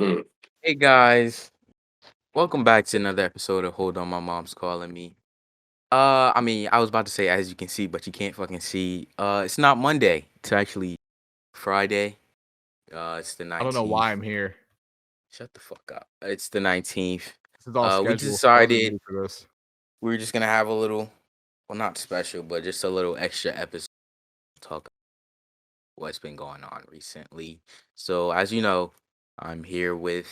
Mm. Hey guys, welcome back to another episode of Hold On, My Mom's Calling Me. I was about to say as you can see, but you can't fucking see. It's not Monday. It's actually Friday. It's the I don't know why 19th. I'm here. Shut the fuck up. It's the 19th. This is all We just scheduled. I was in the decided mood for this. we were just gonna have a little, well, not special, but just a little extra episode to talk what's been going on recently. So as you know, I'm here with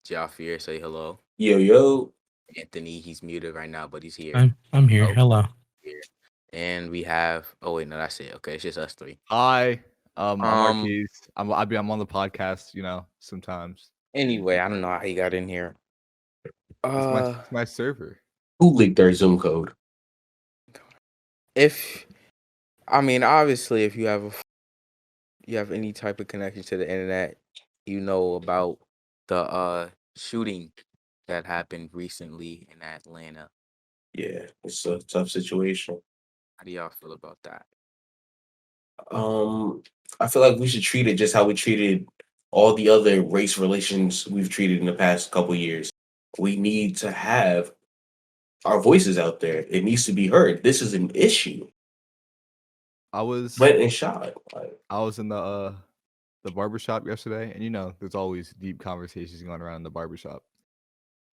Jafir. Say hello. Yo. Anthony, he's muted right now, but he's here. I'm here. Oh, Hello. here. And we have. Oh wait, no, that's it. Okay, it's just us three. Hi, I'm Um. Marques. I'm on the podcast. Sometimes Anyway, I don't know how he got in here. it's my server. Who leaked their Zoom code? If obviously, if you have any type of connection to the internet, you know about the shooting that happened recently in Atlanta. Yeah, it's a tough situation. How do y'all feel about that? I feel like we should treat it just how we treated all the other race relations we've treated in the past couple years. We need to have our voices out there. It needs to be heard. This is an issue. I was Went and shot. I was in the barbershop yesterday, and there's always deep conversations going around in the barbershop.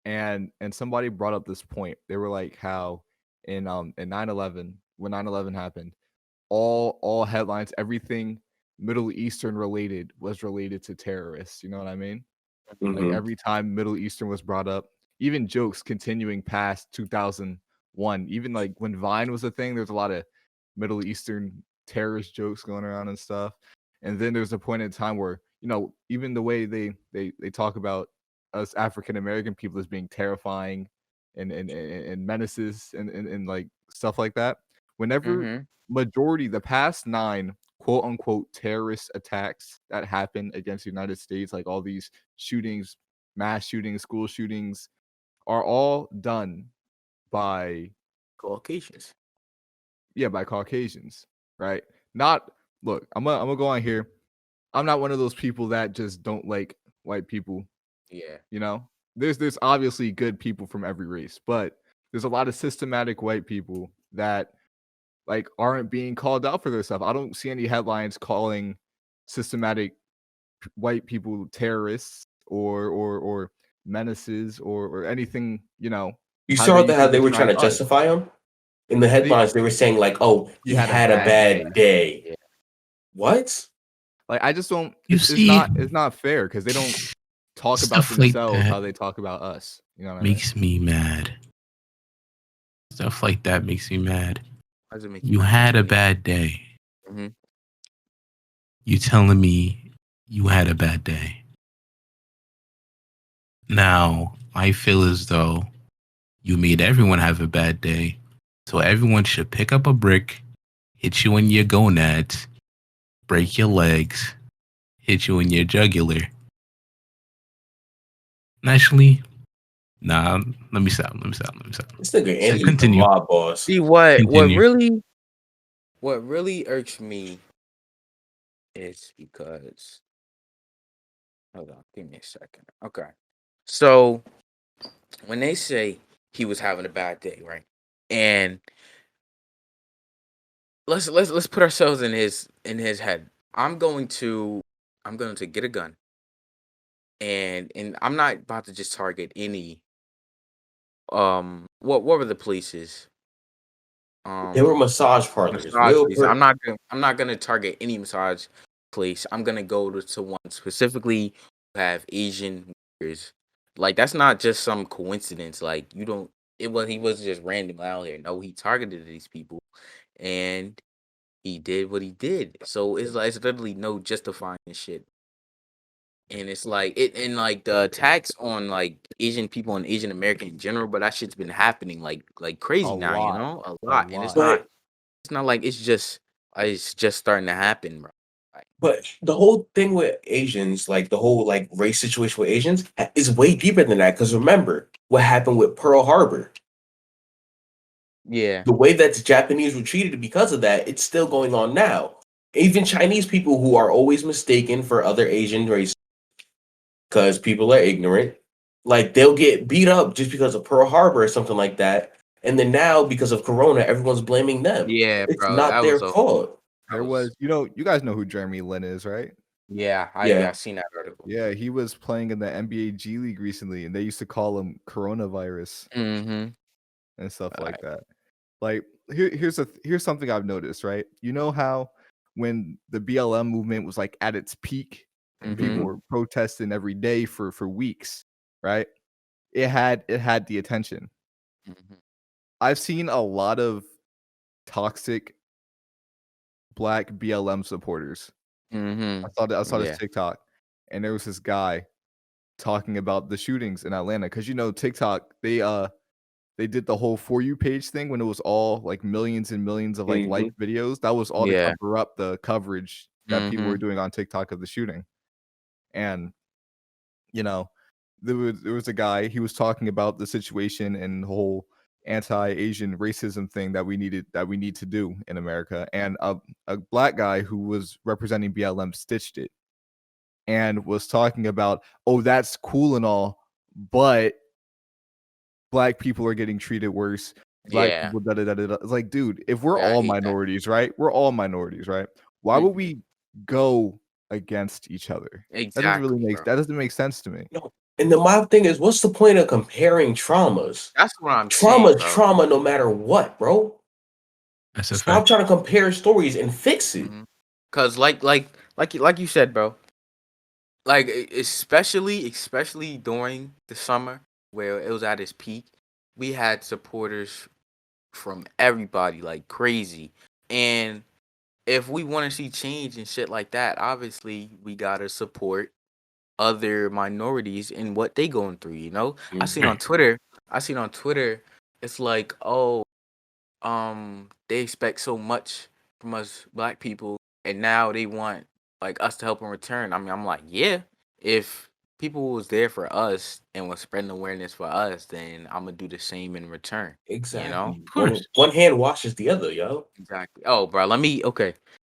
And somebody brought up this point. They were like how in 9/11, when 9/11 happened, all headlines, everything Middle Eastern related was related to terrorists. You know what I mean? Like Mhm. every time Middle Eastern was brought up, even jokes continuing past 2001, even like when Vine was a thing, there's a lot of Middle Eastern terrorist jokes going around and stuff. And then there's a point in time where, even the way they talk about us African American people as being terrifying and menaces and like stuff like that. Whenever Mm-hmm. majority, the past 9 quote unquote terrorist attacks that happened against the United States, like all these shootings, mass shootings, school shootings, are all done by Caucasians. by Caucasians, right? Not look, I'm gonna go on here. I'm not one of those people that just don't like white people. Yeah. There's obviously good people from every race, but there's a lot of systematic white people that like aren't being called out for their stuff. I don't see any headlines calling systematic white people terrorists or menaces or anything, You how saw they that usually how they were trying describe to us. justify him? In the headlines, they were saying like, "Oh, he had a bad day." Yeah. What? Like I just don't. You It's see, not fair because they don't talk about stuff like themselves that how they talk about us. You know what I mean? makes me mad. Stuff like that makes me mad. How does it make You mad? had a bad day. Mm-hmm. You telling me you had a bad day. Now, I feel as though you made everyone have a bad day. So everyone should pick up a brick, hit you in your gonads, break your legs, hit you in your jugular. Actually, nah, let me stop. This nigga Anthony, the continue. mob boss. See what Continue. really irks me is because, hold on, give me a second. Okay. So when they say he was having a bad day, right? And let's put ourselves in his head. I'm going to get a gun, and I'm not about to just target any what were the places? They were massage parlors. Massage place. I'm not gonna target any massage place. I'm gonna go to one specifically who have Asian workers. Like that's not just some coincidence. Like you don't. He wasn't just random out here. No, he targeted these people, and he did what he did. So it's literally no justifying this shit. And it's like like the attacks on like Asian people and Asian American in general, but that shit's been happening like crazy A now, lot. a lot. And But it's not like it's just starting to happen, bro. Like, but the whole thing with Asians, like the whole like race situation with Asians, is way deeper than that. Because remember what happened with Pearl Harbor. yeah. The way that the Japanese were treated because of that, it's still going on now. Even Chinese people who are always mistaken for other Asian races. because people are ignorant. Like they'll get beat up just because of Pearl Harbor or something like that, and then now because of Corona, everyone's blaming them. Yeah, It's bro. not their fault. There was, you guys know who Jeremy Lin is, right? Yeah, Yeah. I seen that article. Yeah, he was playing in the NBA G League recently, and they used to call him coronavirus Mm-hmm. and stuff like Right. that. Like here's something I've noticed, right? You know how when the BLM movement was like at its peak and people Mm-hmm. were protesting every day for weeks, right? It had the attention. Mm-hmm. I've seen a lot of toxic black BLM supporters. Mm-hmm. I saw this Yeah. TikTok, and there was this guy talking about the shootings in Atlanta because TikTok they did the whole For You page thing when it was all like millions and millions of like Mhm. liked videos. That was all to Yeah. cover up the coverage that people were Mm-hmm. doing on TikTok of the shooting. And you know, there was a guy, he was talking about the situation and the whole anti-Asian racism thing that we need to do in America. And a black guy who was representing BLM stitched it and was talking about, oh, that's cool and all, but black people are getting treated worse. Black Yeah. people, da da da da. It's like, dude, if we're Yeah, I all hate that. minorities, right? We're all minorities, right? Why would Mhm. we go against each other? Exactly, bro. That doesn't make sense to me. No, and then my thing is, what's the point of comparing traumas? That's what I'm saying, Trauma's bro. trauma no matter what, bro. That's a Stop fact. trying to compare stories and fix it. Mm-hmm. Cause like you said, bro. Like especially during the summer where it was at its peak, we had supporters from everybody like crazy. And if we want to see change and shit like that, obviously we gotta support other minorities and what they going through, you know? I seen on Twitter, it's like, oh, they expect so much from us black people and now they want like us to help in return. I mean, I'm like, yeah, if people was there for us and was spreading awareness for us, then I'm gonna do the same in return. You know? Exactly. Of course. One hand washes the other, yo. Exactly. Oh, bro, okay.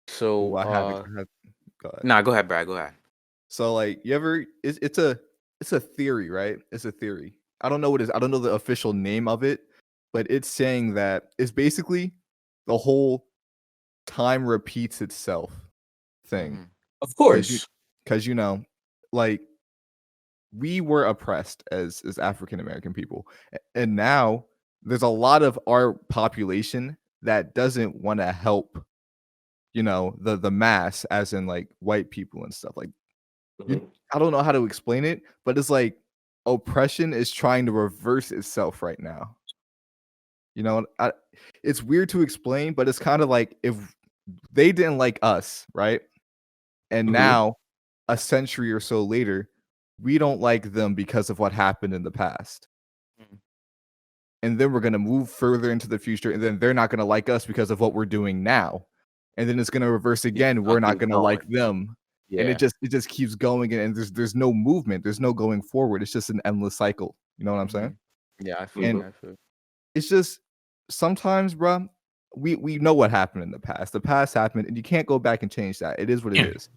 So, Ooh, I have it. Go ahead. nah, go ahead, Brad. Go ahead. So like it's a theory, right? It's a theory. I don't know the official name of it, but it's saying that it's basically the whole time repeats itself thing. Mhm. Of Because course. like we were oppressed as African American people. And now there's a lot of our population that doesn't want to help, the mass, as in like white people and stuff. Like Mhm. I don't know how to explain it, but it's like oppression is trying to reverse itself right now. It's weird to explain, but it's kind of like if they didn't like us, right? And Mhm. now, a century or so later, we don't like them because of what happened in the past. Mhm. And then we're going to move further into the future, and then they're not going to like us because of what we're doing now. And then it's going to reverse again. We're not fucking going to like going. them. And Yeah. it just keeps going, and there's no movement. There's no going forward. It's just an endless cycle. You know what I'm saying? Yeah, I feel And I feel. it's just sometimes, bruh, we know what happened in the past. The past happened, and you can't go back and change that. It is what it Yeah. is.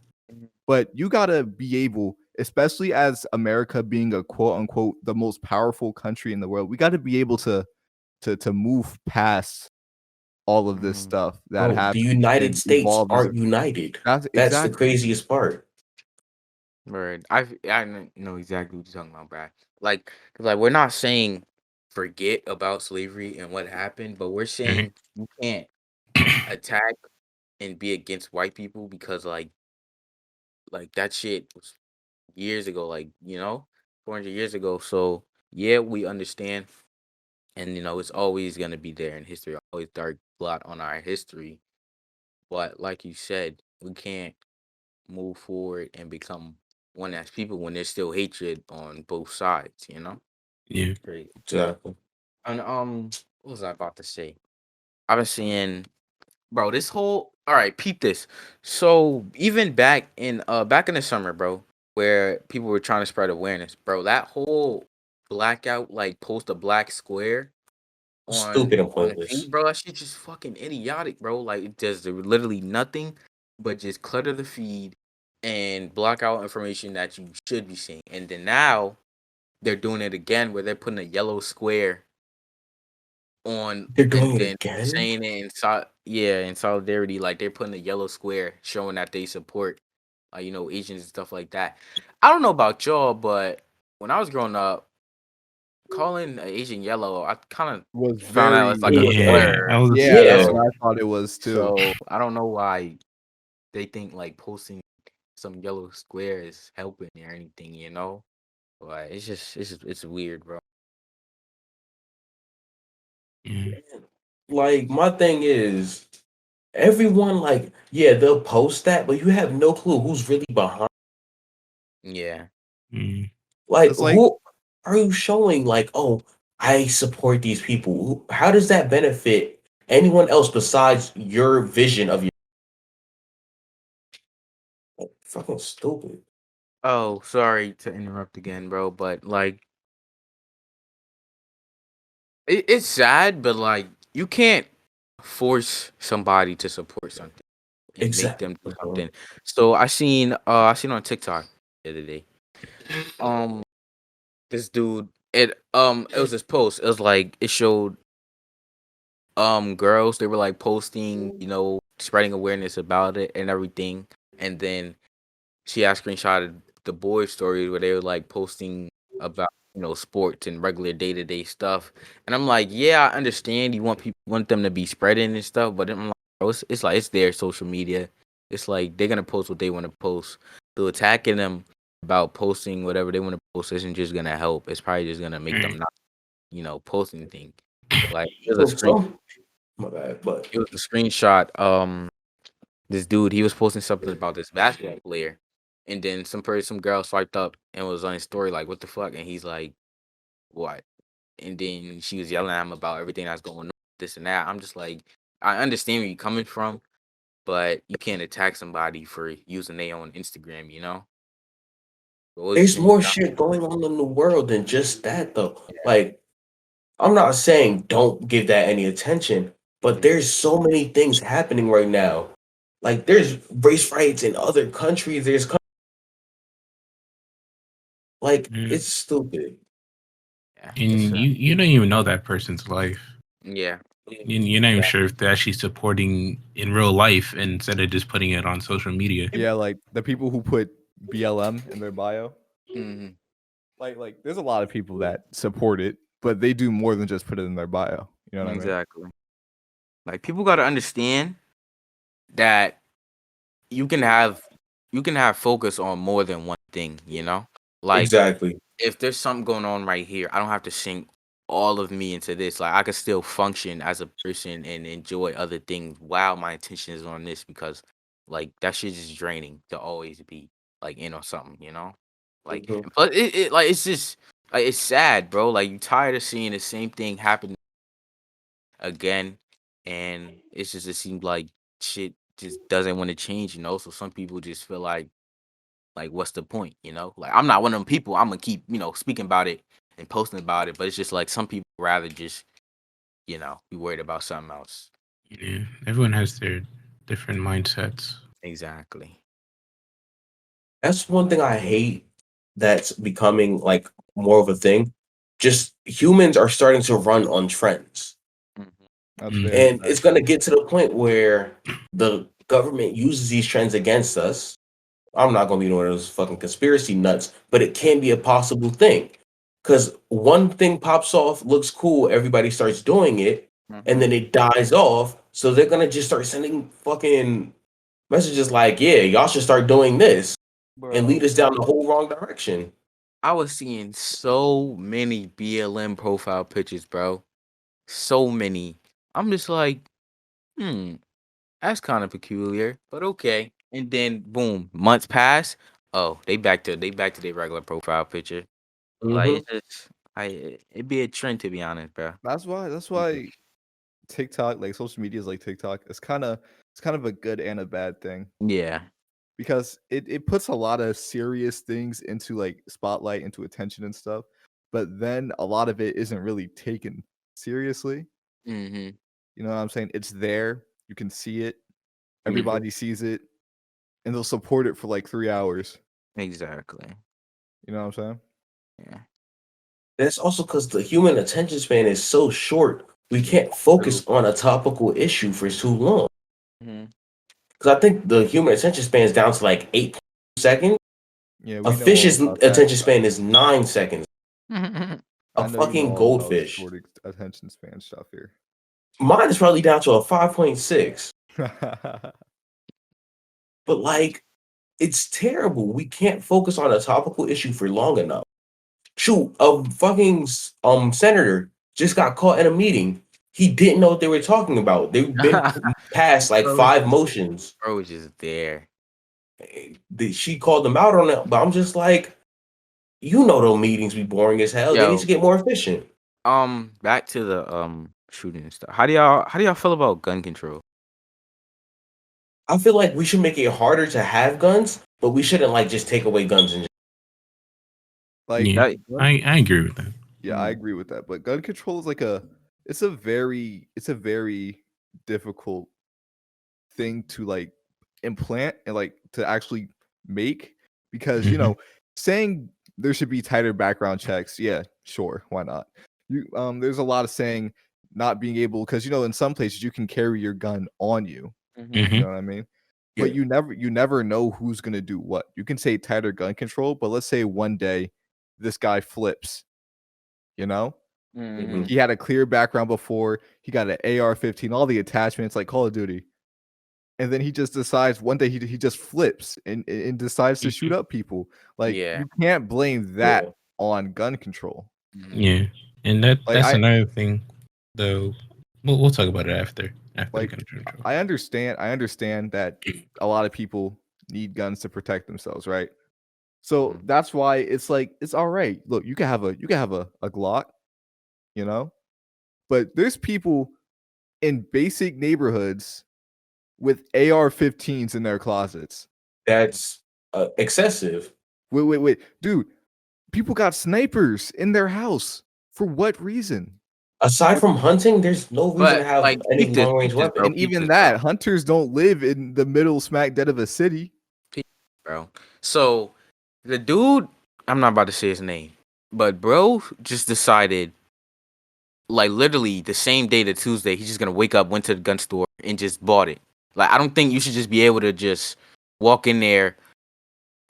But you gotta be able, especially as America being a quote unquote the most powerful country in the world, we got to be able to move past all of this Mhm. stuff that Bro, the happened United and States evolve as aren't united. that's That's the exactly. craziest part. Right. Know exactly what you're talking about, Brad. Like we're not saying forget about slavery and what happened, but we're saying you can't attack and be against white people because like that shit was years ago, 400 years ago. So yeah, we understand, and it's always gonna be there in history, always dark blot on our history. But like you said, we can't move forward and become one as people when there's still hatred on both sides, you know? Yeah. Great. Exactly. And what was I about to say? I've been seeing, bro, this whole all right, peep this. So even back in the summer, bro, where people were trying to spread awareness, bro, that whole blackout, like post a black square Stupid and on the pointless. feed, bro, that shit just fucking idiotic, bro. Like it does literally nothing but just clutter the feed and block out information that you should be seeing. And then now they're doing it again where they're putting a yellow square on They're and doing it then again. saying it in solidarity, like they're putting a yellow square showing that they support Asians and stuff like that. I don't know about y'all, but when I was growing up, calling an Asian yellow, I kind of Was found out it's like It a was Yeah, I slur. was. yeah, that's yeah. what I thought it was too. So I don't know why they think like posting some yellow square is helping or anything. But it's weird, bro. Yeah. Like my thing is, everyone like yeah they'll post that, but you have no clue who's really behind. Yeah. Mm. Like It's like who are you showing? Like oh, I support these people. How does that benefit anyone else besides your vision of your fucking stupid? Oh, sorry to interrupt again, bro, but like it's sad, but like you can't force somebody to support something and make them do Exactly, bro. something. So I seen on TikTok the other day. Um this dude it was this post. It was like it showed girls, they were like posting, spreading awareness about it and everything. And then she had screenshotted the boys' story where they were like posting about sports and regular day to day stuff. And I'm like, yeah, I understand you want them to be spreading and stuff, but I'm like, bro, it's like it's their social media. It's like they're gonna post what they want to post. So attacking them about posting whatever they want to post isn't just gonna help. It's probably just gonna make them Mm. not, post anything. Like there's a So screen. some my bad, but It was a screenshot. This dude, he was posting something about this basketball player, and then some girl swiped up and was on his story like, "What the fuck?" And he's like, "What?" And then she was yelling at him about everything that's going on, this and that. I'm just like, I understand where you're coming from, but you can't attack somebody for using their own Instagram. What was you there's saying? more shit going on in the world than just that though. Like I'm not saying don't give that any attention, but Mhm. there's so many things happening right now. Like there's race riots in other countries. Like Mm. it's stupid. Yeah, it's And you don't even know that person's life. yeah, You're not even sure if they're actually supporting in real life instead of just putting it on social media. yeah, like the people who put BLM in their bio. hmm Like there's a lot of people that support it, but they do more than just put it in their bio. You know what I mean? exactly. Like people got to understand that you can have focus on more than one thing. Like Exactly. if there's something going on right here, I don't have to sink all of me into this. Like I could still function as a person and enjoy other things while my attention is on this because like that shit is draining to always be like in on something. Like Mhm. but it like it's just like it's sad, bro. Like you tired of seeing the same thing happen again, and it's just it seems like shit just doesn't want to change. So some people just feel like what's the point? Like I'm not one of them people. I'm gonna keep speaking about it and posting about it, but it's just like some people rather just be worried about something else. Yeah, everyone has their different mindsets. Exactly. That's one thing I hate that's becoming like more of a thing. Just humans are starting to run on trends. Mhm. That's very And Hmm. it's sad. going to get to the point where the government uses these trends against us. I'm not going to be one of those fucking conspiracy nuts, but it can be a possible thing. Because one thing pops off, looks cool, everybody starts doing it, and Mhm. then it dies off. So they're going to just start sending fucking messages like, yeah, y'all should start doing this and Bro, lead us down the whole wrong direction. I was seeing so many BLM profile pictures, bro. So many. I'm just like, hmm. That's kind of peculiar, but okay. And then boom, months pass. Oh, they back to their regular profile picture. Like Hmm. it's just it'd be a trend to be honest, bro. That's why TikTok, like social media is like TikTok, it's kind of a good and a bad thing Yeah. because it puts a lot of serious things into like spotlight, into attention and stuff, but then a lot of it isn't really taken seriously. Mhm. You know what I'm saying? It's there, you can see it, Hmm. everybody sees it, and they'll support it for like 3 hours. Exactly. You know what I'm saying? Yeah. That's also because the human attention span is so short. We can't focus on a topical issue for too long. Mm-hmm. Because I think the human attention span is down to like 8 seconds. Yeah, A we know all fish's about that. attention span is 9 seconds. Mm-hmm. A I know you know fucking all about goldfish. short attention span stuff here. Mine is probably down to a 5.6. But like, it's terrible. We can't focus on a topical issue for long enough. Shoot, a fucking senator just got caught in a meeting. He didn't know what they were talking about. They've been passed like Bro, 5 motions. Bro was just there. She called them out on it, but I'm just like, you know, those meetings be boring as hell. They need Yo, to get more efficient. back to the shooting and stuff. How do y'all feel about gun control? I feel like we should make it harder to have guns, but we shouldn't like just take away guns and Like, Yeah, That- I agree with that. yeah, I agree with that. But gun control is like it's a very difficult thing to like implant and like to actually make because you Mhm. know saying there should be tighter background checks, yeah, sure, why not? You there's a lot of saying not being able because you know in some places you can carry your gun on you. Mhm. You Mhm. know what I mean? Yeah. But you never know who's gonna do what. You can say tighter gun control, but let's say one day this guy flips, you know? Mhm. He had a clear background before, he got an AR-15, all the attachments like Call of Duty. And then he just decides one day he just flips and decides to shoot up people. Like Yeah. you can't blame that Yeah. on gun control. Mhm. Yeah, and Like, that's I- another thing, though. We'll talk about it after the Like gun control. I understand that a lot of people need guns to protect themselves, right? So Mhm. that's why it's like it's all right. Look, you can have a Glock, you know, but there's people in basic neighborhoods with AR-15s in their closets. That's excessive. Wait, dude, people got snipers in their house for what reason? Aside from hunting, there's no reason to But have like, any peep this, long range peep this, weapon. bro. And peep even this, that, hunters don't live in the middle smack dead of a city. bro. So the dude, I'm not about to say his name, but bro just decided, like literally the same day to Tuesday, he's just gonna wake up, went to the gun store, and just bought it. Like I don't think you should just be able to just walk in there,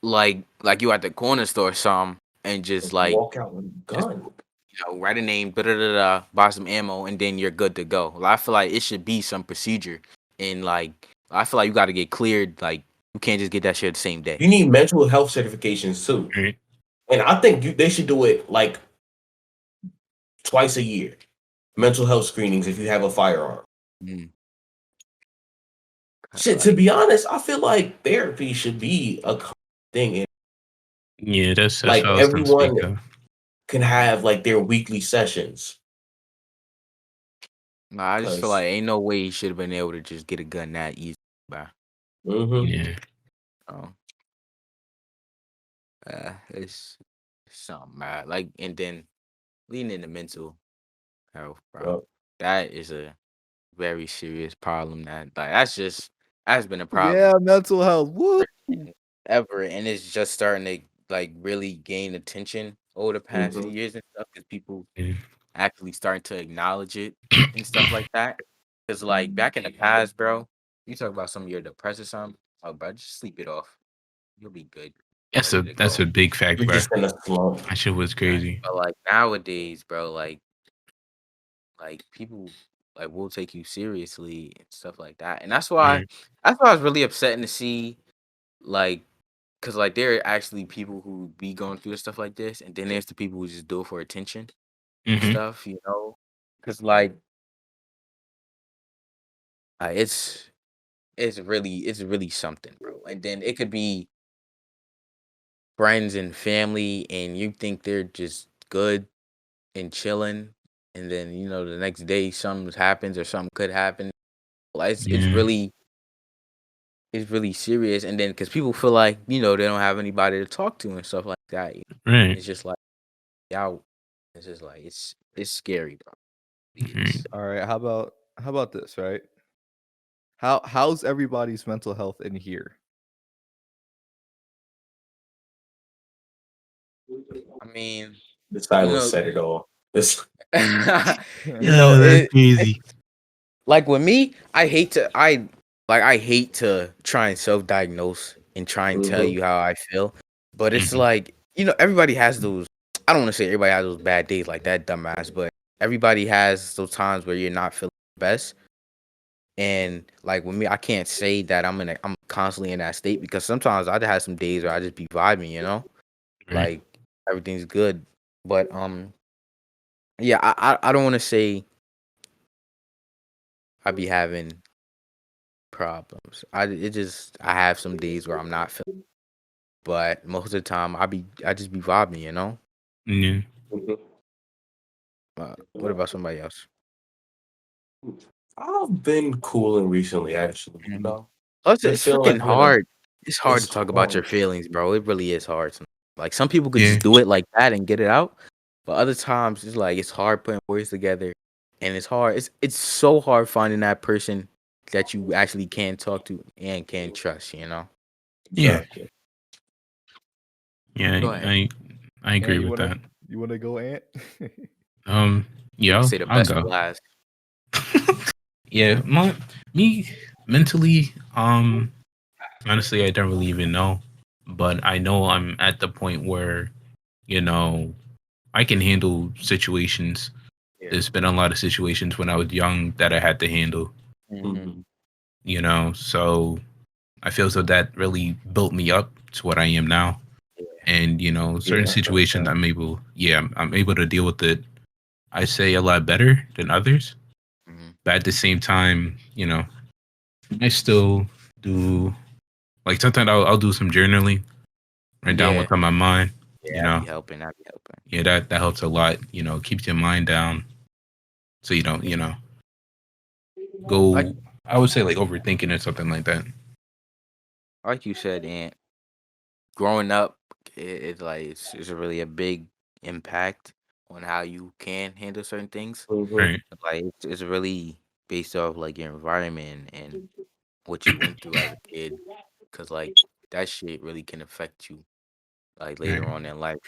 like you at the corner store or something, and just like Walk out with a gun. write a name, da da da da, buy some ammo, and then you're good to go. Like, I feel like it should be some procedure, and like I feel like you got to get cleared. Like you can't just get that shit the same day. You need mental health certifications too. Right. And I think they should do it like twice a year. Mental health screenings if you have a firearm. Mm. Shit, to be honest, I feel like therapy should be a thing. And Yeah, that's like what I was gonna speak everyone of. can have like their weekly sessions. Nah, I just feel 'Cause- like ain't no way he should have been able to just get a gun that easy. Bro. Yeah, Oh, it's something, man. Like, and then leading into mental health, bro. Yep. That is a very serious problem. That's been a problem. Yeah, mental health. Woo! Ever, and it's just starting to like really gain attention over the past few Mhm. years and stuff because people yeah. actually starting to acknowledge it and stuff like that. Because like back in the past, bro, you talk about some of your depressed or something, oh bro, just sleep it off. You'll be good. That's Ready to that's go. a big fact, You're bro. just in a slump. That shit was crazy. But like nowadays, bro, like people like will take you seriously and stuff like that. And that's why Right. I was really upsetting to see like because like there are actually people who be going through stuff like this, and then there's the people who just do it for attention and Mhm. stuff, you know. Because like it's really something, bro. And then it could be friends and family, and you think they're just good and chilling, and then you know the next day something happens or something could happen. Like Yeah. it's really serious, and then because people feel like you know they don't have anybody to talk to and stuff like that. Right. It's just like y'all. It's just like it's scary, bro. Mhm. All right, how about this, right? How's everybody's mental health in here? I mean, The you silence know, said it all. It's Yeah, that's crazy. like with me, I hate to try and self-diagnose and try and tell Mhm. you how I feel, but it's Mhm. like, everybody has those. I don't want to say everybody has those bad days like that, dumbass, but everybody has those times where you're not feeling the best. And like with me, I can't say that I'm constantly in that state because sometimes I have some days where I just be vibing, Right. like everything's good. But yeah, I don't want to say I be having problems. I have some days where I'm not feeling, but most of the time I just be vibing, Yeah. Mhm. What about somebody else? I've been cooling recently, actually. Mhm. Plus, Been it's feeling like freaking I'm in a. hard. It's hard to It's talk about your hard. feelings, bro. It really is hard. Like some people could Yeah. just do it like that and get it out, but other times it's like it's hard putting words together, and it's hard. It's so hard finding that person that you actually can talk to and can trust. Yeah. Exactly. Yeah. Go ahead. I Ant, agree you with wanna that. you wanna go, Ant? You can Yeah, say the I'll best for go. last. Yeah, me mentally, honestly, I don't really even know, but I know I'm at the point where, you know, I can handle situations. Yeah. There's been a lot of situations when I was young that I had to handle, Hmm. Mhm. so I feel as though that really built me up to what I am now. And, certain Yeah, I felt situations that. I'm able to deal with it, I say, a lot better than others. Hmm. But at the same time, I still do, like, sometimes I'll do some journaling, write down Yeah. what's on my mind. Yeah, You that'd know, be helping. That'd be helping. yeah, that helps a lot. Keeps your mind down, so you don't, Like go. I would say like overthinking or something like that. like you said, and growing up, it's like it's really a big impact on how you can handle certain things. Mhm. Right, Like it's really based off like your environment and what you went through as a kid, because like that shit really can affect you like later right. on in life.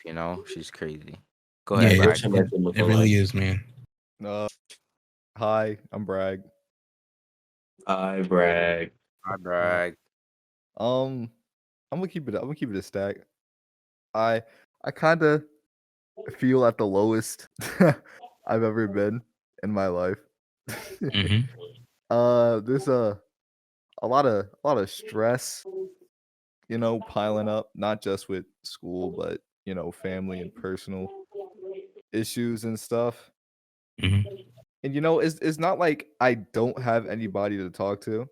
She's crazy. Go Yeah, ahead, Like, Bragg. what's your Go ahead. mental it looking like? really is, man. Uh, Hi, I'm Bragg. I brag. Hi, Uh, Bragg. um, I'm gonna keep it a stack. I I kind of feel at the lowest I've ever been in my life. Hmm. There's a lot of stress, piling up, not just with school, but family and personal issues and stuff. Hmm. And it's not like I don't have anybody to talk to,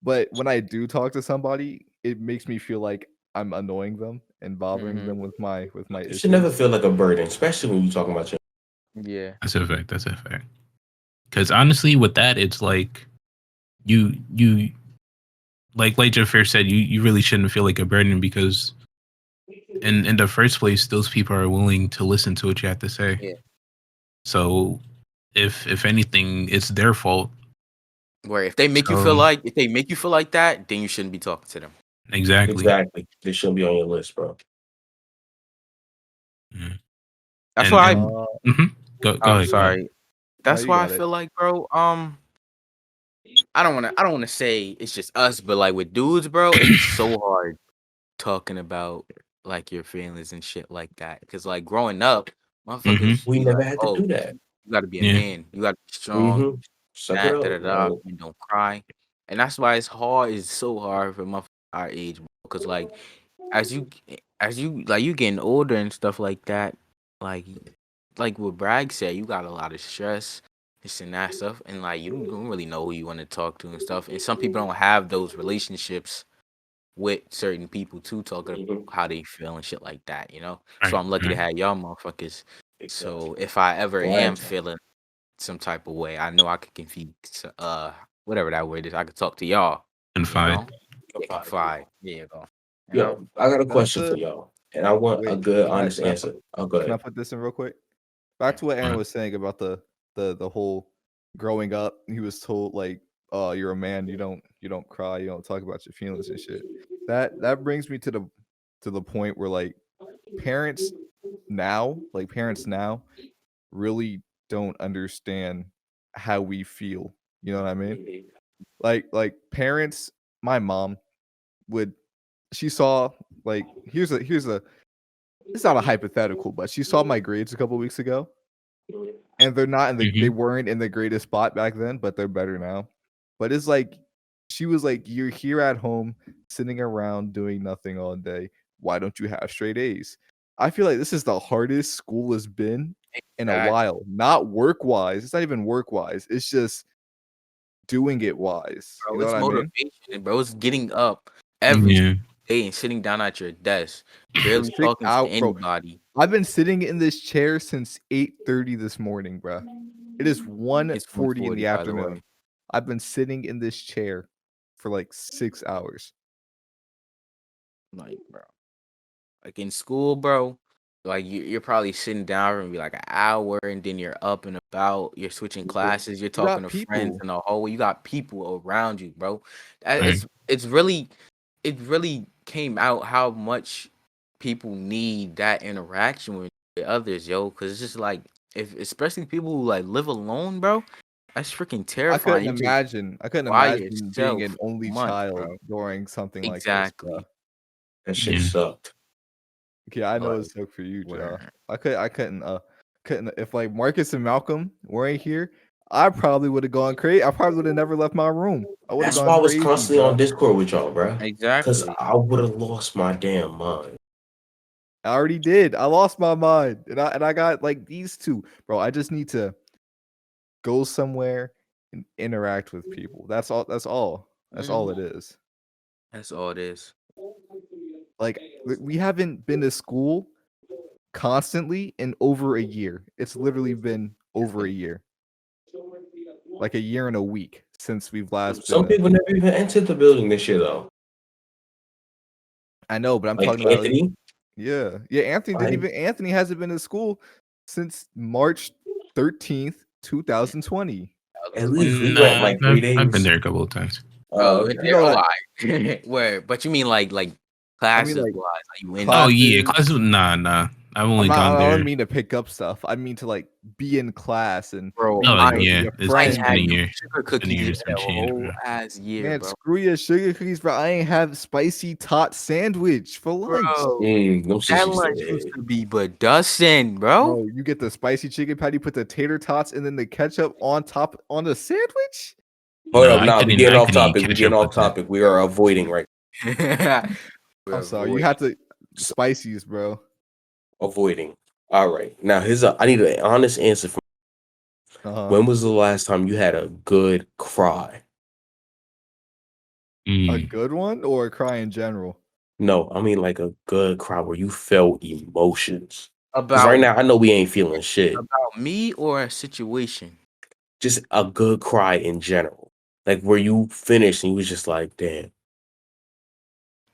but when I do talk to somebody, it makes me feel like I'm annoying them and bothering Hmm. them with my You should never issues. feel like a burden, especially when you're talking about your. Yeah. That's a fact. That's a fact. Because honestly, with that, it's like you like Jafir said, you really shouldn't feel like a burden because in the first place, those people are willing to listen to what you have to say. Yeah. So if anything, it's their fault. Where So if they make you feel like that, then you shouldn't be talking to them. exactly. Exactly. This shouldn't be on your list, bro. Yeah. That's And why. Uh, mhm. Go Oh, ahead. Go ahead. sorry. no, That's you why I got it. feel like, bro. I don't wanna say it's just us, but like with dudes, bro, it's so hard talking about like your feelings and shit like that. Cause like growing up, Hmm. motherfuckers We be never like, had to "Oh, do that. you gotta be a Yeah. man. You gotta be strong. Mm-hmm. Suck it That da up. da da, Like, and don't cry." And that's why it's hard. It's so hard for motherfuckers our age, because like as you like you getting older and stuff like that, like what Bragg said, you got a lot of stress, this and that stuff, and like you don't really know who you want to talk to and stuff. And some people don't have those relationships with certain people to talk about mhm. how they feel and shit like that. So Right. I'm lucky to Right. have y'all motherfuckers. Exactly. So if I ever Glad am to. feeling some type of way, I know I can confide, whatever that word is. I could talk to y'all. You Confide. know, yeah, confide. There you go. You know. Yo, I got a Not question for to y'all, and I want a wait. good, Can I honest can I put answer. Oh, go can I ahead. put this in real quick? Back to what Aaron But was saying about the whole growing up. He was told like, "Oh, you're a man. You don't cry. You don't talk about your feelings and shit." That brings me to the point where like parents now, like parents now, really don't understand how we feel. You know what I mean? Like parents, my mom would she saw like here's a it's not a hypothetical, but she saw my grades a couple weeks ago, and they're not in they Mhm. weren't in the greatest spot back then, but they're better now. But it's like she was like, "You're here at home, sitting around doing nothing all day. Why don't you have straight A's?" I feel like this is the hardest school has been in a Exactly. while. Not work wise. It's not even work wise. It's just doing it wise. You Bro. know It's what I mean? motivation, bro. It's getting up every Yeah. day and sitting down at your desk, For barely 6 talking to out, bro. anybody. I've been sitting in this chair since 8:30 this morning, bruh. It is It's 1:40 in 1:40, the by the way. afternoon. I've been sitting in this chair for like 6 hours. Like, bro. Like in school, bro. Like you're probably sitting down for maybe like an hour, and then you're up and about. You're switching classes. You're You talking got to friends people. in the hallway. You got people around you, bro. That- Right. It's really it really came out how much people need that interaction with others, yo. Because it's just like if especially people who like live alone, bro. That's freaking terrifying. You just I couldn't by imagine being yourself an only much, child bro. during something like this, bruh. Exactly. That shit Yeah. sucked. Yeah, I know Like it sucked for you, Ja. where I couldn't if like Marcus and Malcolm weren't here, I probably would have gone crazy. I probably would have never left my room. I would have That's why gone I was crazy, constantly on bruh. Discord with y'all, bro. Cause exactly. I would have lost my damn mind. I already did. I lost my mind. And I got like these two. Bro, I just need to go somewhere and interact with people. That's all. That's all. That's all it Mhm. is. That's all it is. Like we haven't been to school constantly in over a year. It's literally been over a year. Like a year and a week since we've last been Some there. people never even entered the building this year though. I know, but I'm Like talking about Anthony. yeah. Yeah, Anthony hasn't been to school since March 13th, 2020. At least we 2020. went Nah, like I've, 3 days. I've been there a couple of times. Oh, Oh, okay. You know what where? But you mean like I mean classes like wise? Are you in? Oh yeah, classes. classes. Nah. I've I'm only not gone I don't there. mean to pick up stuff. I mean to like be in class and Bro, be Oh with I like yeah, your it's I ain't it's been friends a had and no year. sugar It's been a cookies year in and some a change, whole bro. ass year, man, bro. screw your sugar cookies, bro. I ain't have spicy tot sandwich for lunch. Bro, Them shits that used to lunch used hit. to be Dustin, bro. Bro, you get the spicy chicken patty, put the tater tots and then the ketchup on top on the sandwich? Hold No, up, I nah, we couldn't. getting I off couldn't eat topic. We getting ketchup off with that. topic. We are avoiding right. I'm We're sorry. You avoiding. have to So, spices, bro. avoiding. All right. Now I need an honest answer from Uh-huh. when was the last time you had a good cry? A Mm. good one or a cry in general? No, I mean like a good cry where you felt emotions. Because right About now I know we ain't feeling shit. about me or a situation? Just a good cry in general. Like where you finished and you was just like, damn,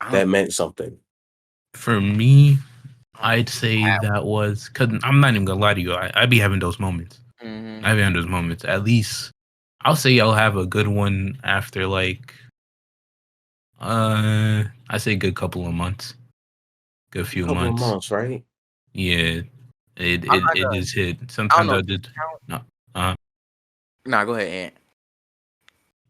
I that don't meant something. For me, I don't I'd think say that was because I'm not even gonna lie to you. I be having those moments. mm-hmm. I be having those moments. At least I'll say I'll have a good one after like I say a good couple of months, good A few couple of months. months, right? Yeah, it I'm it not it gonna. just hit. I don't Sometimes know I'll if this just count. no. Uh, Nah, go ahead,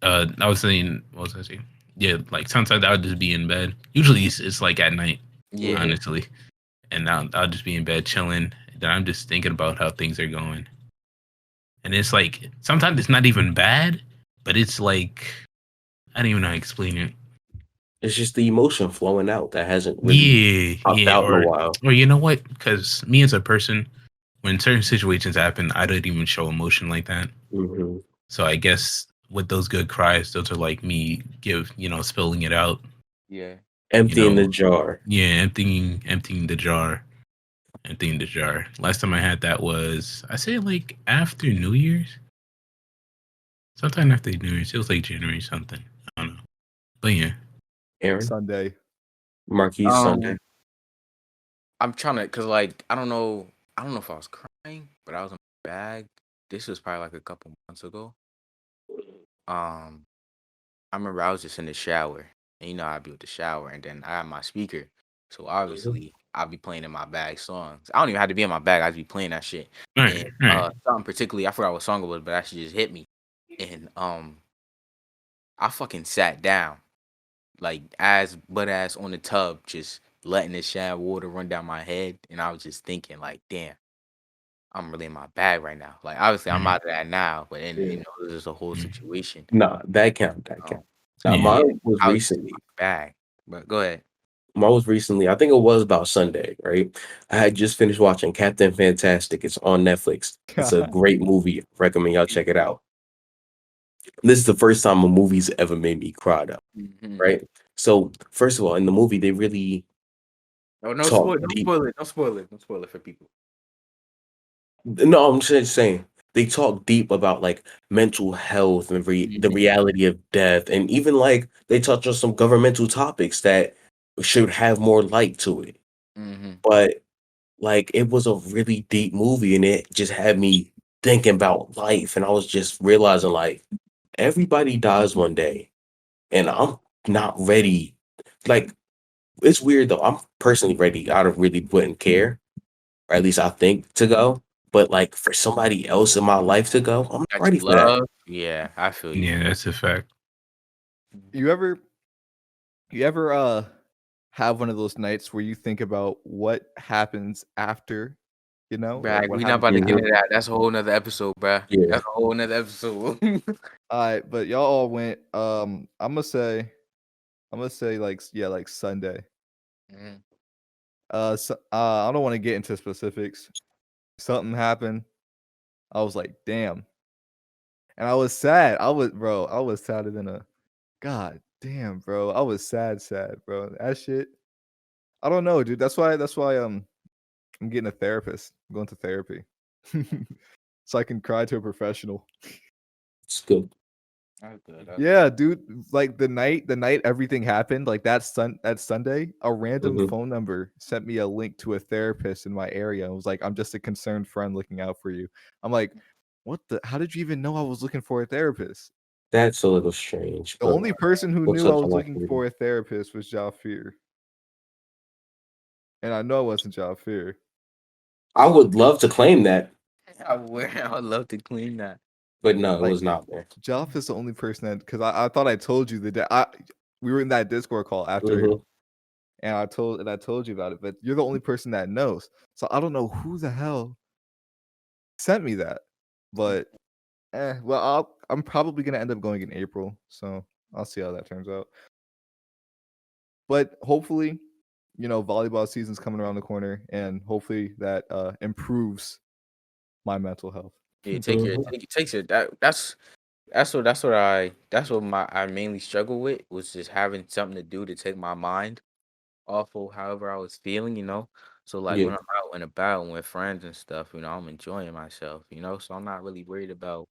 Ant. I was saying, what was I saying? Yeah, like sometimes I'll just be in bed. Usually it's like at night, Yeah, Mhm. honestly, and I'll just be in bed chilling. Then I'm just thinking about how things are going, and it's like sometimes it's not even bad, but it's like I don't even know how to explain it. It's just the emotion flowing out that hasn't really Yeah, popped yeah, out in a while. or you know what? Because me as a person, when certain situations happen, I don't even show emotion like that. Hmm. So I guess with those good cries, those are like me spilling it out. yeah. You Empty in the know, jar. yeah, emptying the jar, emptying the jar. Last time I had that was I say like after New Year's, sometime after New Year's. It was like January something. I don't know, but yeah, Aaron, Sunday. Marquis, Sunday. Um, I'm trying to, cause like I don't know. I don't know if I was crying, but I was in my bag. This was probably like a couple months ago. Um, I remember I was just in the shower, and I'd be with the shower, and then I had my speaker. So Mhm. obviously, I'll be playing in my bag songs. I don't even have to be in my bag. I just be playing that shit. Right, And right. something particularly, I forgot what song it was, but that shit just hit me. And I fucking sat down, like butt ass on the tub, just letting the shower water run down my head. And I was just thinking, like, damn, I'm really in my bag right now. Like, obviously, I'm Mhm. out of that now, but then Yeah. this is a whole Mhm. situation. Nah, that count. That count. Now, Yeah. mine was I was just in recently. my bag. But go ahead. Mine was recently. I think it was about Sunday, right? I had just finished watching Captain Fantastic. It's on Netflix. It's a great movie. Recommend y'all check it out. This is the first time a movie's ever made me cry, though, Mhm. right? So, first of all, in the movie, they really Oh, no talk spoil, don't deep. spoil it, don't spoil it, don't spoil it for people. No, I'm just saying they talk deep about like mental health and the Mhm, reality of death, and even like they touch on some governmental topics that should have more light to it. mhm. But like it was a really deep movie, and it just had me thinking about life, and I was just realizing like everybody dies one day, and I'm not ready. Like it's weird though. I'm personally ready. I don't really wouldn't care, or at least I think to go. But like for somebody else in my life to go, I'm not That ready you for that. love? Yeah, I feel you. Yeah, that's a fact. You ever have one of those nights where you think about what happens after, like Brag, what we not happens about to get Mhm. into that. That's a whole nother episode, bruh. Yeah. That's a whole nother episode. Alright, but y'all all went I'm gonna say like like Sunday. Mhm. I don't want to get into specifics. Something happened. I was like, damn. And I was sad. I was sadder than a god damn, bro. I was sad, bro. That shit. I don't know, dude. That's why I'm getting a therapist. I'm going to therapy. So I can cry to a professional. It's good. That's good. That's Yeah, dude. Like the night everything happened, like that Sunday, a random Mhm. phone number sent me a link to a therapist in my area. It was like, I'm just a concerned friend looking out for you. I'm like, what the how did you even know I was looking for a therapist? That's a little strange, The but only person who we'll knew I touch on was that looking later. for a therapist was Jafir. And I know it wasn't Jafir. I would love to claim that, I would love to clean that. but no, it Like was not there. Joff is the only person that because I thought I told you the day we were in that Discord call after it, Mhm. and I told you about it, but you're the only person that knows. So I don't know who the hell sent me that. But well I'm probably gonna end up going in April, so I'll see how that turns out. But hopefully, volleyball season's coming around the corner and hopefully that improves my mental health. Yeah, Mhm. takes your that's what I mainly struggle with was just having something to do to take my mind off of however I was feeling, So like Yeah. when I'm out and about and with friends and stuff, I'm enjoying myself. So I'm not really worried about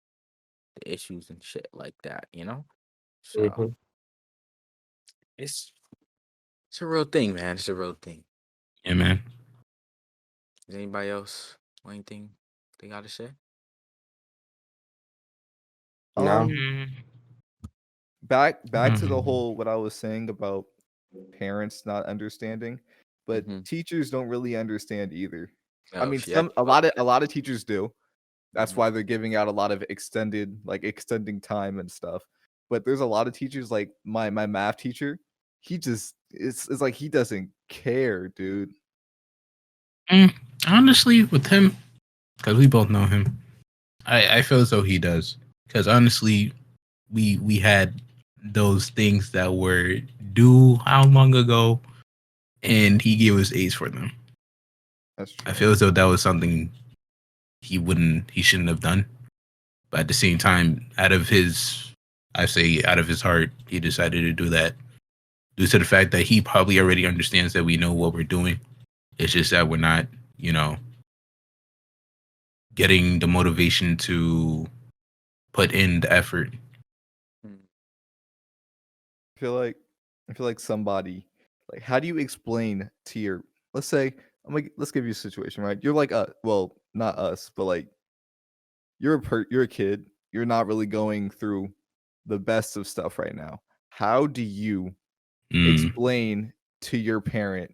the issues and shit like that. So Mhm. it's it's a real thing, man. It's a real thing. Yeah, man. Is anybody else want anything they gotta say? No. Um Mm, back to the mm, whole what I was saying about parents not understanding, but Mm-hmm. teachers don't really understand either. I Oh mean, shit. a lot of teachers do. That's Mm-hmm. why they're giving out a lot of extending time and stuff. But there's a lot of teachers like my math teacher. He just it's like he doesn't care, dude. mm. Honestly, with him, because we both know him, I feel as though he does. Because honestly, we had those things that were due how long ago, and he gave us A's for them. That's I true. feel as though that was something he shouldn't have done. But at the same time, out of his heart, he decided to do that due to the fact that he probably already understands that we know what we're doing. It's just that we're not, you know, getting the motivation to put in the effort. Mm-hmm. I feel like somebody like how do you explain to your let's say let's give you a situation, right? You're like well, not us, but like you're a kid. You're not really going through the best of stuff right now. How do you Mm, explain to your parent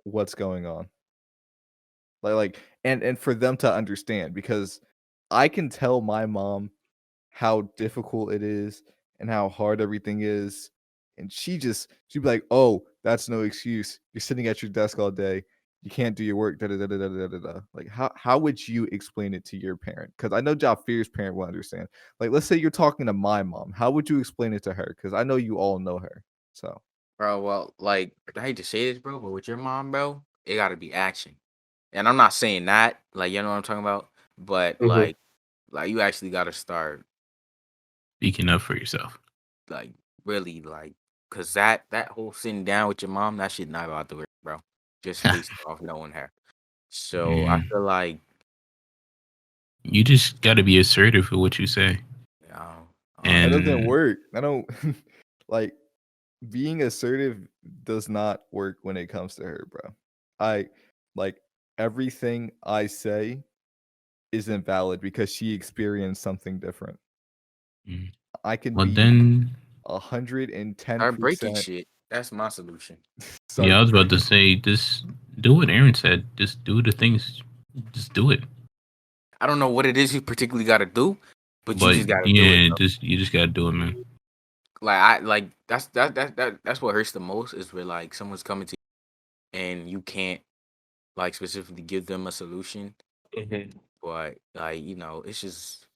what's going on. And for them to understand, because I can tell my mom how difficult it is and how hard everything is, and she'd be like, "Oh, that's no excuse. You're sitting at your desk all day. You can't do your work." Da da da da da da da. Da." Like, how would you explain it to your parent? Because I know Jafir's parent will understand. Like, let's say you're talking to my mom. How would you explain it to her? Because I know you all know her. So Bro, well, like, I hate to say this, bro, but with your mom, bro, it gotta be action. And I'm not saying that, like, you know what I'm talking about? But Mhm. like you actually gotta start Speaking up for yourself. like really like cause that whole sitting down with your mom, that shit not about to work, bro. Just based off knowing her. So I Yeah. feel like You just got to be assertive with what you say. um, that um doesn't And work. I don't like being assertive does not work when it comes to her, bro. I like everything I say isn't valid because she experienced something different. mm, I can well, be then, breaking 110% shit. That's my solution. yeah, I start was about to breaking. say, just do what Aaron said. Just do the things. Just do it. I don't know what it is you particularly gotta do, but you But just gotta do it, yeah, bro. just you just gotta do it, man. Like I like that's what hurts the most is where like someone's coming to you and you can't like specifically give them a solution. Mhm. But like, it's just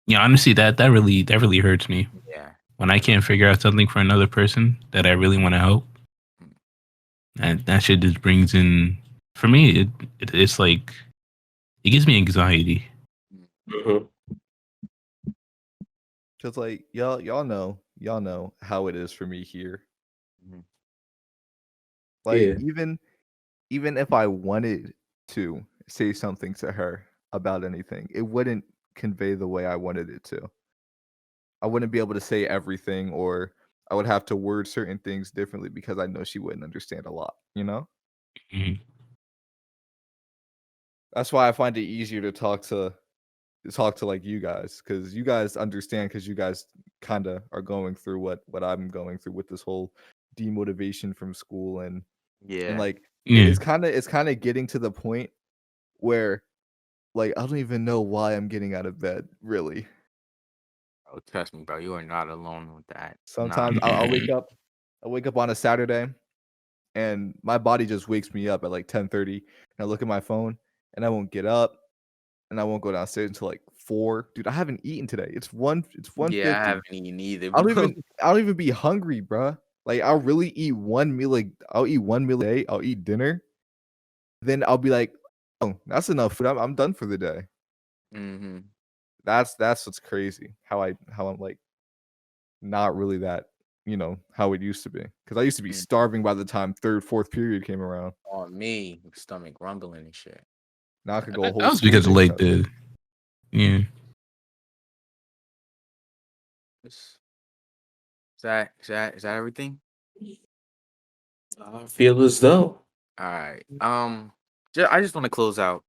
Yeah, honestly, that really hurts me yeah. when I can't figure out something for another person that I really want to help. Mm, And that shit just brings in, for me, it's like it gives me anxiety. mm, Mhm. Cuz like y'all know how it is for me here. mhm. Like Yeah. even if I wanted to say something to her about anything, it wouldn't convey the way I wanted it to. I wouldn't be able to say everything, or I would have to word certain things differently because I know she wouldn't understand a lot, you know? Mhm. That's why I find it easier to talk to like you guys, because you guys understand, because you guys kind of are going through what I'm going through with this whole demotivation from school, and Yeah. like Yeah, it's kind of getting to the point where like I don't even know why I'm getting out of bed, really. Oh, trust me, bro. You are not alone with that. Not Sometimes I'll yeah. wake up on a Saturday, and my body just wakes me up at like 10:30, and I look at my phone, and I won't get up, and I won't go downstairs until like 4. Dude, I haven't eaten today. It's yeah, I 1:50. haven't eaten either, I don't bro. even I don't even be hungry, bruh. Like, I'll really eat one meal, like, I'll eat one meal a day, I'll eat dinner, then I'll be like, "Oh, that's enough food. I'm done for the day." hmm That's what's crazy. How I'm like not really that, how it used to be. Because I used to be starving by the time 3rd, 4th period came around. On me, stomach rumbling and shit. Now I could go a That whole was school because of day like without eating. the yeah. Is that everything? I feel as though. All right. I just want to close out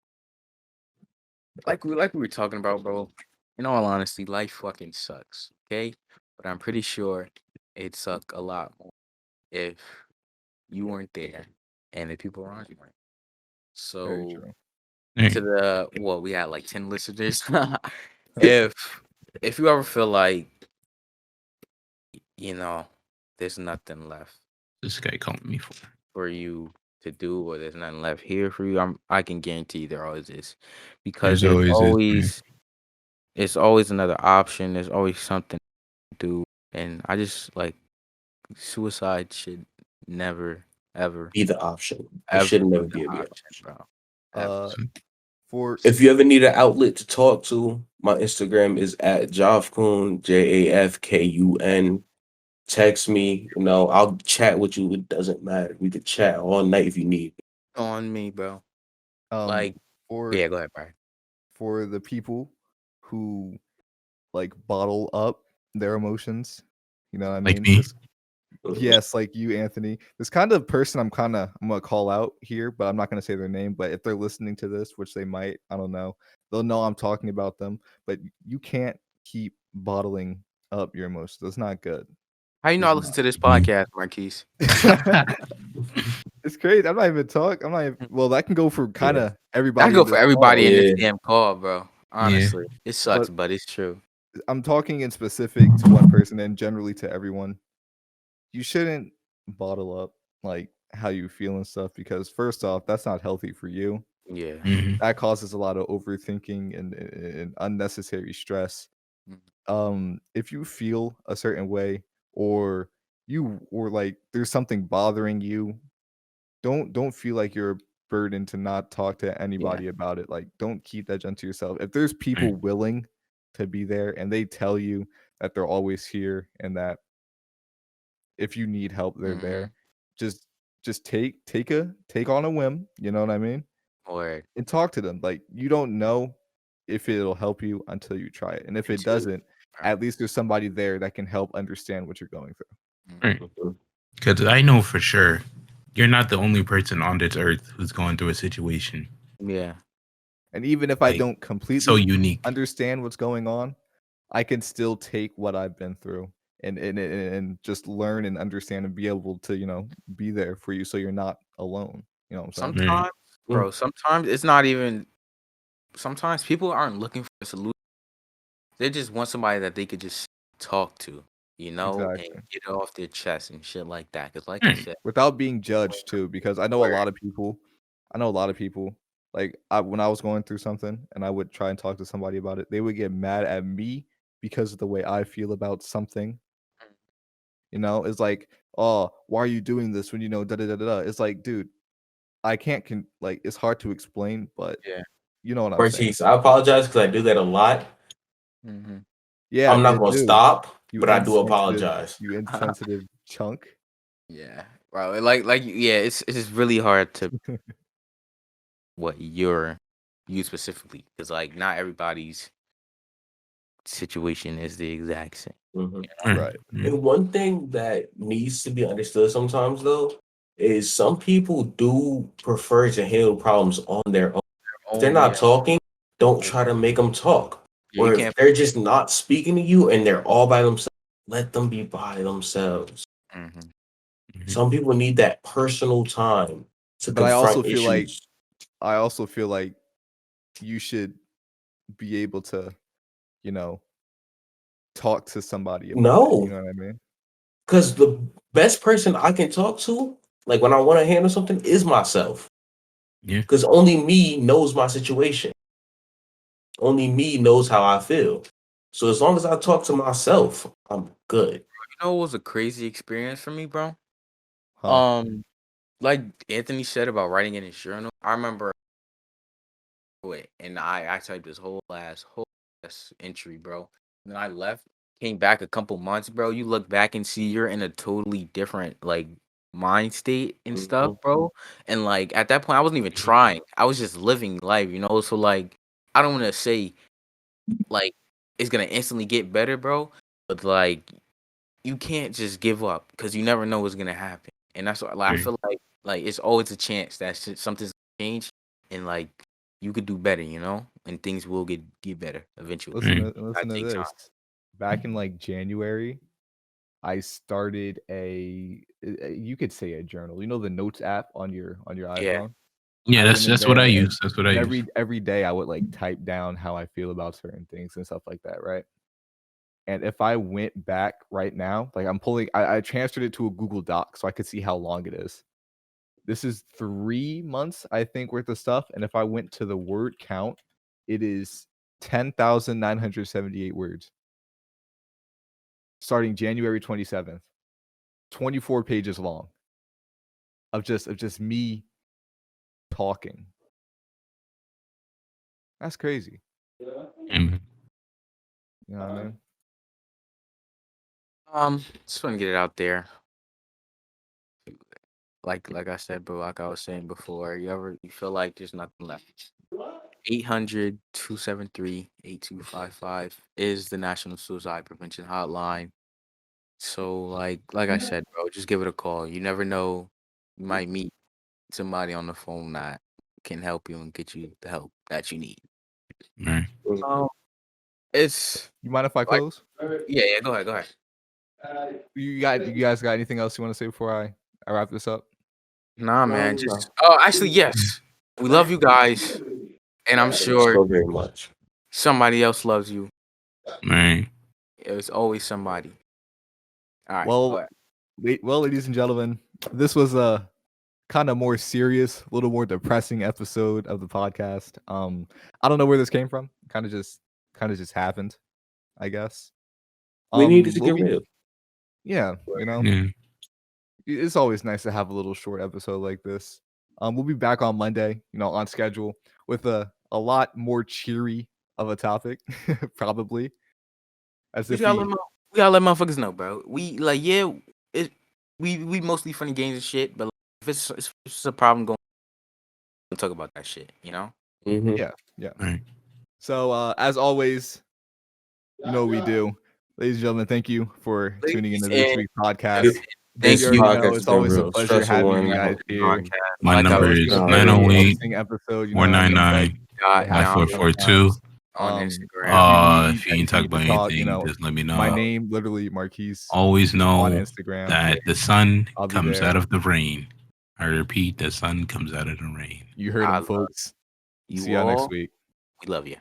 like we were talking about, bro. In all honesty, life fucking sucks. Okay, but I'm pretty sure it suck a lot more if you weren't there and the people around you weren't. Very So true. to Hey, the we had like 10 listeners. if if you ever feel like you know there's nothing left this guy calling me for you to do or there's nothing left here for you, I can guarantee there always is because There's there's always this, man. always it's always another option. There's always something to do, and I just like suicide should never, ever, Be the option. It ever should be never the be the option, option. bro. Ever. Uh, for If you ever need an outlet to talk to, my Instagram is at Jafkun, Jafkun. Text me, I'll chat with you. It doesn't matter. We could chat all night if you need. On me, bro. um Like, for yeah, go ahead, bro. for the people who like bottle up their emotions, you know what I Like mean? me. This Yes, like you, Anthony. This kind of person I'm gonna call out here, but I'm not gonna say their name. But if they're listening to this, which they might, I don't know, they'll know I'm talking about them. But you can't keep bottling up your emotions. That's not good. How you know I It's listen to this Mm. podcast, Marquise? not. It's crazy. I'm not even talking. I'm not even, well, that can go for kind of I everybody go in for this everybody call, in this Yeah. damn call, bro. Honestly, it sucks, but but it's true. I'm talking in specific to one person and generally to everyone. You shouldn't bottle up like how you feel and stuff because first off, that's not healthy for you. Yeah. Mhm. That causes a lot of overthinking and unnecessary stress. If you feel a certain way or like there's something bothering you, don't feel like you're a burden to not talk to anybody about it. Like don't keep that junk to yourself. If there's people Right. willing to be there and they tell you that they're always here and that if you need help they're Mm-hmm. there, just take on a whim, you know what I mean? Word. And talk to them. Like you don't know if it'll help you until you try it. And if it doesn't, Right. at least there's somebody there that can help understand what you're going through. Mhm. Right. Because I know for sure you're not the only person on this earth who's going through a situation Yeah. And even if I like don't so completely unique. understand what's going on, I can still take what I've been through and just learn and understand and be able to, be there for you so you're not alone. You know what I'm saying? Right. Sometimes, bro. Sometimes it's not even. Sometimes people aren't looking for a solution. They just want somebody that they could just talk to, and Exactly. get it off their chest and shit like that. Cause like you Right. said, Without being judged too, because word. I know a lot of people, like when I was going through something and I would try and talk to somebody about it, they would get mad at me because of the way I feel about something. It's like, oh, why are you doing this when da da da da da? It's like, dude, I can't like it's hard to explain, but Yeah. you know what I'm saying. Marques, I apologize because I do that a lot. Mm-hmm. Yeah, I'm not it gonna do. stop, You but I do insensitive, apologize. you insensitive chunk. Yeah, bro. Yeah. It's really hard to what you specifically, because like not everybody's situation is the exact same. Mhm. Right. And one thing that needs to be understood sometimes, though, is some people do prefer to handle problems on their own. If they're not talking, don't try to make them talk. Yeah, you Or if can't. they're just not speaking to you and they're all by themselves, let them be by themselves. Mm-hmm. Some people need that personal time to But I confront also feel like issues. you should be able to, you know, talk to somebody about it. You No, know what I mean? because the best person I can talk to, like when I want to handle something, is myself. Yeah. Because only me knows my situation. Only me knows how I feel. So as long as I talk to myself, I'm good. You know what was a crazy experience for me, bro? Huh. Like Anthony said about writing in his journal. I remember it, and I typed this whole ass entry, bro. And then I left, came back a couple months, bro. You look back and see you're in a totally different like mind state and stuff, Mhm. bro. And like at that point, I wasn't even trying. I was just living life. So like, I don't want to say like it's gonna instantly get better, bro. But like, you can't just give up because you never know what's gonna happen. And that's what like, I Right. feel like it's always a chance that something's gonna change and like you could do better, and things will get better eventually. Listen I to take time. this. Back in like January, I started you could say a journal. You know the notes app on your Yeah. iPhone? Yeah, I went in that's what I there use. That's what I and use. every day I would like type down how I feel about certain things and stuff like that, right? And if I went back right now, like I transferred it to a Google Doc so I could see how long it is. This is 3 months, I think, worth of stuff. And if I went to the word count, it is 10,978 words. Starting January 27th. 24 pages long of just me talking. That's crazy. Mhm. You know what I mean? Just want to get it out there. Like I said, bro, like I was saying before, you feel like there's nothing left. 800-273-8255 is the National Suicide Prevention Hotline. So like I said, bro, just give it a call. You never know. You might meet somebody on the phone that can help you and get you the help that you need. Right. Um, it's You mind if I like close? yeah, go ahead, go ahead. You guys got anything else you want to say before I wrap this up? Nah, man. No. Just actually, yes. We love you guys, and I'm Thank you sure so very much. somebody else loves you. Right. It's always somebody. All right. Well, go ahead. ladies and gentlemen, this was a kind of more serious, a little more depressing episode of the podcast. I don't know where this came from. Kind of just happened, I guess. We needed to we'll get be- real. Yeah, Yeah. it's always nice to have a little short episode like this. We'll be back on Monday, on schedule with a lot more cheery of a topic, probably. As We if gotta, we gotta let motherfuckers know, bro. We like, yeah, we mostly funny games and shit, but like, if it's a problem going, we'll talk about that shit. Mhm. yeah. Right. So as always, you know what we do. Ladies and gentlemen, thank you for tuning into this week's podcast. This, Thank this you. You already podcast know has it's been always a real pleasure stressful having one. you guys here. My Like I number was is gonna Oh, say, 908 Hosting episode, 499 got have down 5442. on Um, Instagram. If you can talk about anything, just let me know. my name, literally Marques, Always on know Instagram. that the sun I'll be comes there. out of the rain. I repeat, the sun comes out of the rain. You heard I him, love folks. You See y'all next all. week. We love you.